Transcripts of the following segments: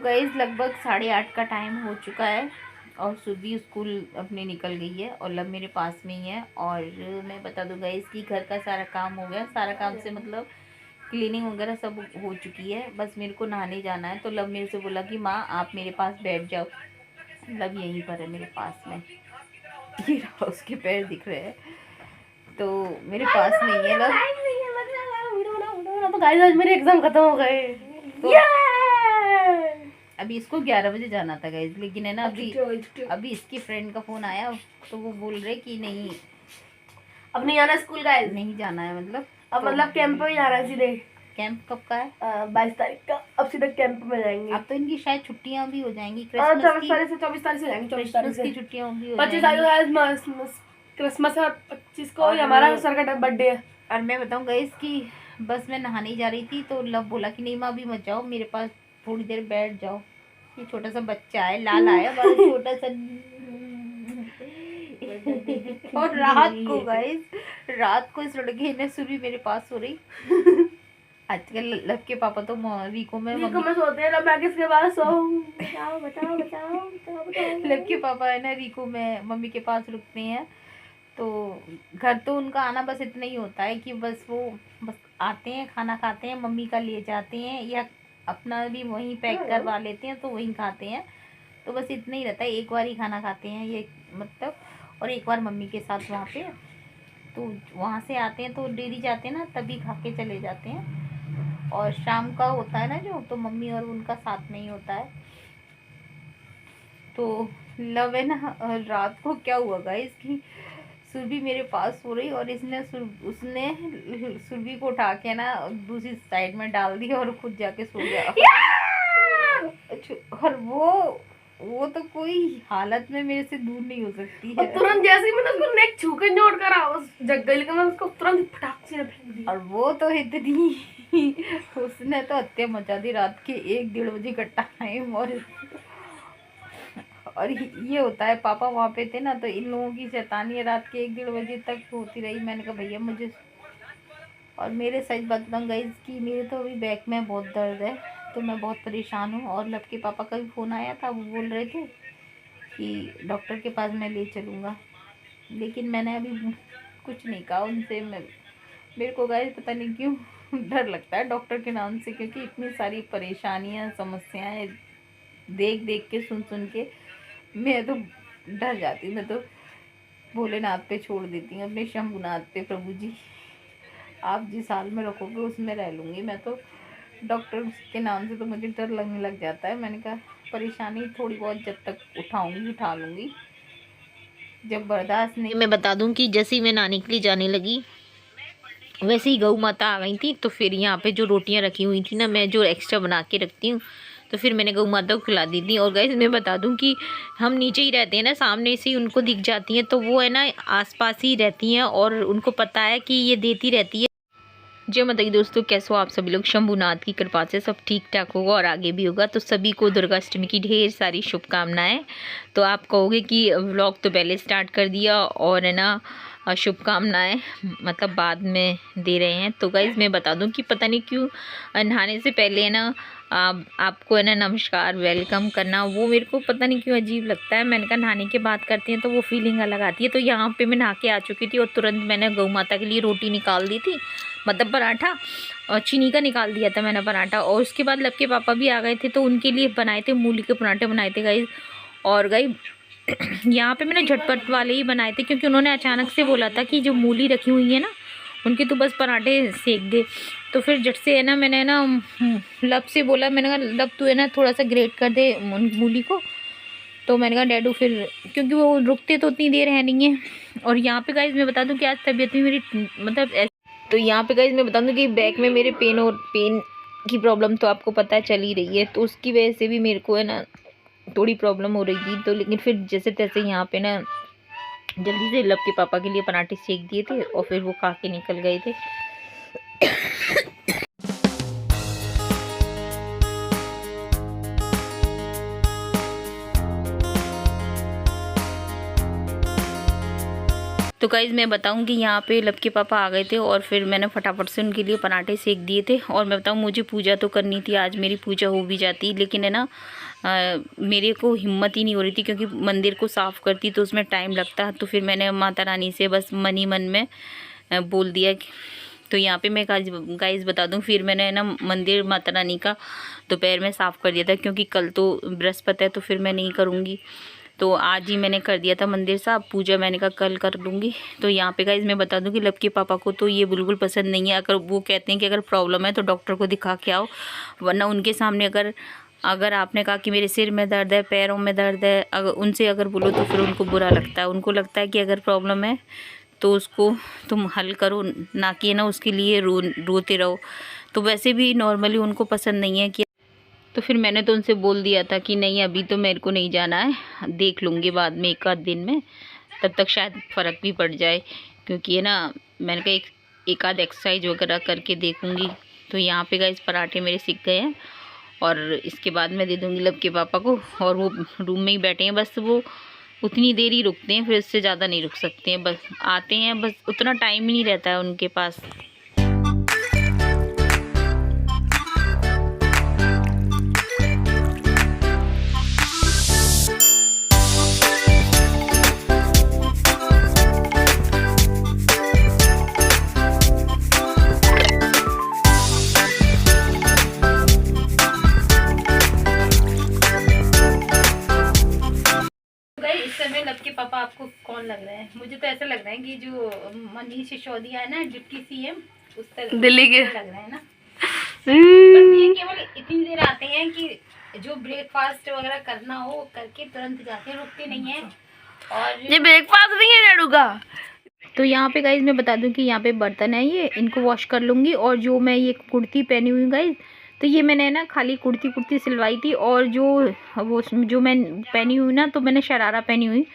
Guys लगभग 8:30 का time हो चुका है और सुबह स्कूल अपने निकल गई है और लब मेरे पास में ही है। और मैं बता दूं गाइस कि घर का सारा काम हो गया, सारा काम से मतलब क्लीनिंग वगैरह सब हो चुकी है। बस मेरे को नहाने जाना है। तो लब मेरे से बोला कि माँ आप मेरे पास बैठ जाओ। लब यहीं पर है मेरे पास में, ये रहा, उसके पैर दिख रहे हैं। तो मेरे पास में ही है लब। तो गाइस आज मेरे एग्जाम खत्म हो गए। तो अभी इसको 11 बजे जाना था गाइस, लेकिन है ना अभी इसकी फ्रेंड का फोन आया तो वो बोल रहे कि नहीं अब नहीं आना स्कूल गाइस, नहीं जाना है। मतलब अब मतलब कैंप में जाना है सीधे। कैंप कब का है? 22 तारीख का। अब सीधे कैंप में जाएंगे। अब तो इनकी शायद छुट्टियां भी हो जाएंगी, 24 तारीख से 24 तारीख से जाएंगे। 24 तारीख की छुट्टियां भी हो 25 जाएंगी। तारीख क्रिसमस है, 25 को हमारा सर का बर्थडे है। और मैं बताऊं गाइस कि बस मैं नहाने जा रही थी तो लव बोला कि नहीं माँ अभी मत जाओ, मेरे पास थोड़ी देर बैठ जाओ। ये छोटा सा बच्चा है, लाल आया बड़ा छोटा सा। और रात को इस लड़के ने सुबह मेरे पास हो रही। आजकल लब के पापा तो रीको में सोते हैं, मैं किसके पास सोऊं? बताओ बताओ बताओ बताओ। लब के पापा है ना रीको में मम्मी के पास रुकते हैं। तो घर तो उनका आना बस इतना ही होता है कि बस वो बस आते हैं, खाना खाते हैं, मम्मी का ले जाते हैं या अपना भी वहीं पैक करवा लेते हैं तो वहीं खाते हैं। तो बस इतना ही रहता है, एक बार ही खाना खाते हैं ये मतलब, और एक बार मम्मी के साथ वहाँ पे। तो वहाँ से आते हैं तो डेली जाते हैं ना, तभी खा के चले जाते हैं। और शाम का होता है ना जो, तो मम्मी और उनका साथ में ही होता है। तो लव है ना, रात को क्या हुआ गाइस कि सुरभि मेरे पास सो रही और उसने सुरभि को उठा के ना दूसरी साइड में डाल दिया और खुद जाके सो गया। और वो तो कोई हालत में मेरे से दूर नहीं हो सकती है। तुरंत जैसे ही मैंने उसको नेक छू के नोट करा उस जग गई, लेकिन मैं उसको तुरंत फटाक से फेंक दिया। और वो तो इतनी उसने तो हत्या मचा दी रात के 1-1:30 बजे का टाइम। और ये होता है, पापा वहाँ पे थे ना तो इन लोगों की शैतानी रात के 1-1:30 बजे तक होती रही। मैंने कहा भैया मुझे, और मेरे सच बताऊँ गाइस कि मेरे तो अभी बैक में बहुत दर्द है, तो मैं बहुत परेशान हूँ। और लब के पापा का भी फ़ोन आया था, वो बोल रहे थे कि डॉक्टर के पास मैं ले चलूँगा, लेकिन मैंने अभी कुछ नहीं कहा उनसे। मेरे को गाइस पता नहीं क्यों डर लगता है डॉक्टर के नाम से, क्योंकि इतनी सारी परेशानियाँ समस्याएँ देख देख के सुन सुन के मैं तो डर जाती हूँ। मैं तो भोलेनाथ पे छोड़ देती हूँ, अपने शंभुनाथ पे। प्रभु जी आप जिस हाल में रखोगे उसमें रह लूँगी मैं तो। डॉक्टर के नाम से तो मुझे डर लगने लग जाता है। मैंने कहा परेशानी थोड़ी बहुत जब तक उठाऊँगी उठा लूँगी, जब बर्दाश्त नहीं। मैं बता दूँ कि जैसे ही मैं नानी के लिए जाने लगी वैसे ही गऊ माता आ गई थी। तो फिर यहाँ पे जो रोटियाँ रखी हुई थी ना, मैं जो एक्स्ट्रा बना के रखती हूँ, तो फिर मैंने गऊ माता को खिला दी थी। और गाइस मैं बता दूं कि हम नीचे ही रहते हैं ना, सामने से ही उनको दिख जाती हैं, तो वो है ना आसपास ही रहती हैं और उनको पता है कि ये देती रहती है। जय माता दी दोस्तों, कैसे हो आप सभी लोग? शंभुनाथ की कृपा से सब ठीक ठाक होगा और आगे भी होगा। तो सभी को दुर्गाष्टमी की ढेर सारी शुभकामनाएं। तो आप कहोगे कि व्लॉग तो पहले स्टार्ट कर दिया और है ना शुभकामनाएं मतलब बाद में दे रहे हैं। तो गाइज मैं बता दूं कि पता नहीं क्यों नहाने से पहले है ना आपको है ना नमस्कार वेलकम करना, वो मेरे को पता नहीं क्यों अजीब लगता है। मैंने कहा नहाने के बाद करते हैं तो वो फीलिंग अलग आती है। तो यहाँ पे मैं नहा के आ चुकी थी और तुरंत मैंने गौ माता के लिए रोटी निकाल दी थी, मतलब पराठा, और चीनी का निकाल दिया था मैंने पराठा। और उसके बाद लब के पापा भी आ गए थे तो उनके लिए बनाए थे मूली के पराठे बनाए थे गाइज। और गाइज यहाँ पे मैंने झटपट वाले ही बनाए थे, क्योंकि उन्होंने अचानक से बोला था कि जो मूली रखी हुई है ना उनके तो बस पराठे सेक दे। तो फिर झट से है ना मैंने ना लब से बोला, मैंने कहा लब तू है ना थोड़ा सा ग्रेट कर दे मूली को। तो मैंने कहा डैडू, फिर क्योंकि वो रुकते तो उतनी देर है नहीं है। और यहाँ पे गाइज मैं बता दूँ कि आज तबीयत में मेरी मतलब तो यहाँ पे गाइज मैं बता दूँ कि बैक में मेरे पेन की प्रॉब्लम तो आपको पता है चल ही रही है, तो उसकी वजह से भी मेरे को है ना थोड़ी प्रॉब्लम हो रही थी। तो लेकिन फिर जैसे तैसे यहाँ पे ना जल्दी से लब के पापा के लिए पराठे सेक दिए थे और फिर वो खा के निकल गए थे। तो गाइज़ मैं बताऊं कि यहाँ पे लब के पापा आ गए थे और फिर मैंने फटाफट से उनके लिए पराठे सेक दिए थे। और मैं बताऊं मुझे पूजा तो करनी थी, आज मेरी पूजा हो भी जाती, लेकिन है ना मेरे को हिम्मत ही नहीं हो रही थी क्योंकि मंदिर को साफ़ करती तो उसमें टाइम लगता। तो फिर मैंने माता रानी से बस मन ही मन में बोल दिया। तो यहाँ पे मैं गाइस बता दूं, फिर मैंने ना मंदिर माता रानी का दोपहर में साफ़ कर दिया था क्योंकि कल तो बृहस्पति है तो फिर मैं नहीं करूँगी। तो आज ही मैंने कर दिया था मंदिर साहब, पूजा मैंने कहा कल कर लूँगी। तो यहाँ पे गाइस मैं बता दूँ कि लब के पापा को तो ये बिल्कुल पसंद नहीं है। अगर वो कहते हैं कि अगर प्रॉब्लम है तो डॉक्टर को दिखा के आओ, वरना उनके सामने अगर आपने कहा कि मेरे सिर में दर्द है, पैरों में दर्द है, अगर उनसे अगर बोलो तो फिर उनको बुरा लगता है। उनको लगता है कि अगर प्रॉब्लम है तो उसको तुम हल करो, ना कि ना उसके लिए रोते रहो। तो वैसे भी नॉर्मली उनको पसंद नहीं है कि, तो फिर मैंने तो उनसे बोल दिया था कि नहीं अभी तो मेरे को नहीं जाना है, देख लूँगी बाद में एक आध दिन में, तब तक शायद फ़र्क भी पड़ जाए। क्योंकि है ना मैंने कहा एक आध एक्सरसाइज वगैरह करके देखूँगी। तो यहाँ पे गाइस पराठे मेरे सीख गए हैं और इसके बाद मैं दे दूँगी लब के पापा को। और वो रूम में ही बैठे हैं, बस वो उतनी देर ही रुकते हैं, फिर इससे ज़्यादा नहीं रुक सकते हैं। बस आते हैं, बस उतना टाइम ही नहीं रहता है उनके पास। इस समय लब के पापा आपको कौन लग रहा है? मुझे तो ऐसा लग रहा है कि जो मनीष सिसोदिया है ना, डिप्टी सीएम, उस तरह दिल्ली के लग रहा है ना। बस ये केवल इतनी देर आते हैं कि जो ब्रेकफास्ट वगैरह करना हो करके तुरंत जाते हैं, रुकते नहीं है। और ये ब्रेकफास्ट नहीं है डैडू का। तो यहाँ पे गाइज मैं बता दूं कि यहाँ पे बर्तन है, ये इनको वॉश कर लूँगी। और जो मैं ये कुर्ती पहनी हुई गाइज, तो ये मैंने ना खाली कुर्ती सिलवाई थी। और जो मैं पहनी हुई ना, तो मैंने शरारा पहनी हुई,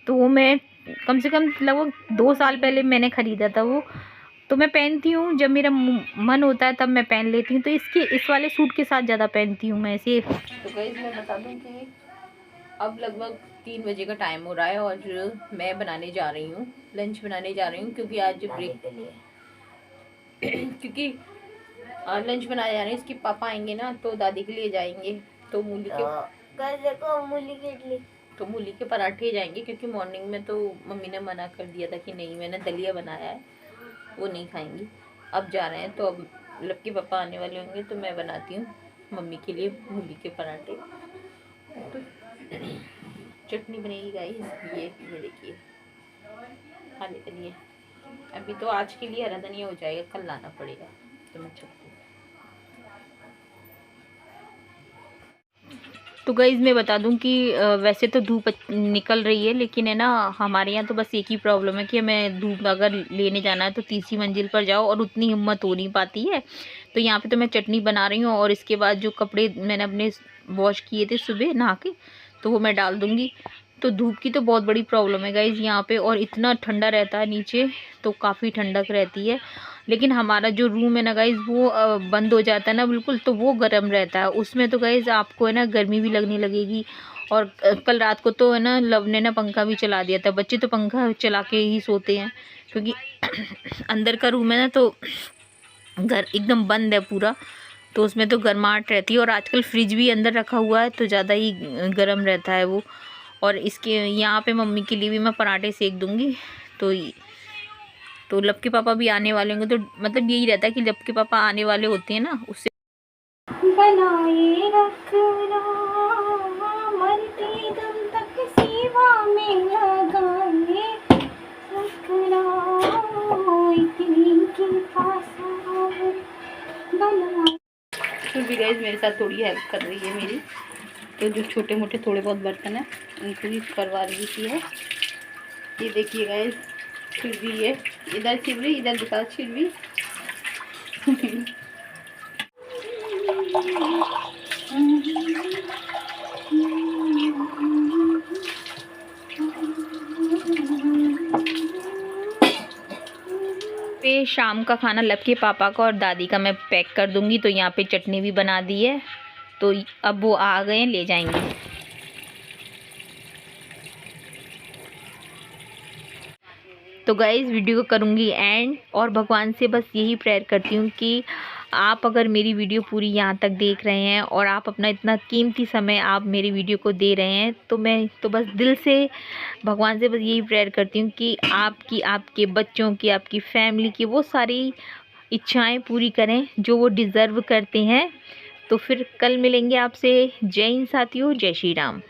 तो वो मैं कम से कम लगभग 2 साल पहले मैंने ख़रीदा था वो। तो मैं पहनती हूँ जब मेरा मन होता है तब मैं पहन लेती हूँ। तो इस वाले सूट के साथ ज़्यादा पहनती हूँ मैं ऐसे। तो गाइज मैं बता दूँ कि अब लगभग 3 बजे का टाइम हो रहा है और मैं बनाने जा रही हूँ, लंच बनाने जा रही हूँ। क्योंकि आज ब्रेक क्योंकि लंच बनाने जा रहे हैं, इसके पापा आएंगे ना तो दादी के लिए जाएंगे। तो मूली के पराठे जाएंगे, क्योंकि मॉर्निंग में तो मम्मी ने मना कर दिया था कि नहीं, मैंने दलिया बनाया है वो नहीं खाएंगी। अब जा रहे हैं तो अब लब के पापा आने वाले होंगे तो मैं बनाती हूँ मम्मी के लिए मूली के पराठे। तो चटनी बनेगी गाइस, ये देखिए, खाने के लिए। अभी तो आज के लिए हरा धनिया हो जाएगा, कल लाना पड़ेगा। तो मैं चटनी, तो गाइज़ मैं बता दूं कि वैसे तो धूप निकल रही है, लेकिन है ना हमारे यहाँ तो बस एक ही प्रॉब्लम है कि हमें धूप अगर लेने जाना है तो तीसरी मंजिल पर जाओ और उतनी हिम्मत हो नहीं पाती है। तो यहाँ पे तो मैं चटनी बना रही हूँ और इसके बाद जो कपड़े मैंने अपने वॉश किए थे सुबह नहा के, तो वो मैं डाल दूँगी। तो धूप की तो बहुत बड़ी प्रॉब्लम है गाइज़ यहाँ पे, और इतना ठंडा रहता है नीचे, तो काफ़ी ठंडक रहती है। लेकिन हमारा जो रूम है ना गाइज़, वो बंद हो जाता है ना बिल्कुल, तो वो गर्म रहता है। उसमें तो गाइज़ आपको है ना गर्मी भी लगने लगेगी। और कल रात को तो है ना लव ने ना पंखा भी चला दिया था। बच्चे तो पंखा चला के ही सोते हैं क्योंकि अंदर का रूम है ना, तो घर एकदम बंद है पूरा, तो उसमें तो गर्माहट रहती है। और आजकल फ्रिज भी अंदर रखा हुआ है तो ज़्यादा ही गर्म रहता है वो। और इसके यहाँ पे मम्मी के लिए भी मैं पराठे सेक दूँगी। तो लब के पापा भी आने वाले होंगे, तो मतलब यही रहता है कि लब के पापा आने वाले होते हैं ना, उससे बनाए रखना मरते दम तक सेवा में लगाए रखना, इतनी के पास बना। तो भी गाइस मेरे साथ थोड़ी हेल्प कर रही है मेरी, तो जो छोटे मोटे थोड़े बहुत बर्तन हैं उनको भी करवा रही थी है। ये देखिए गाइस, छिड़वी है, इधर छिड़वी, इधर दिखा छिड़वी। पे शाम का खाना लब के पापा का और दादी का मैं पैक कर दूंगी। तो यहाँ पे चटनी भी बना दी है, तो अब वो आ गए ले जाएंगे। तो गाइज़ वीडियो को करूँगी एंड, और भगवान से बस यही प्रेयर करती हूँ कि आप अगर मेरी वीडियो पूरी यहाँ तक देख रहे हैं और आप अपना इतना कीमती समय आप मेरी वीडियो को दे रहे हैं, तो मैं तो बस दिल से भगवान से बस यही प्रेयर करती हूँ कि आपकी, आपके बच्चों की, आपकी फैमिली की वो सारी इच्छाएं पूरी करें जो वो डिज़र्व करते हैं। तो फिर कल मिलेंगे आपसे। जय हिंद साथियों, जय श्री राम।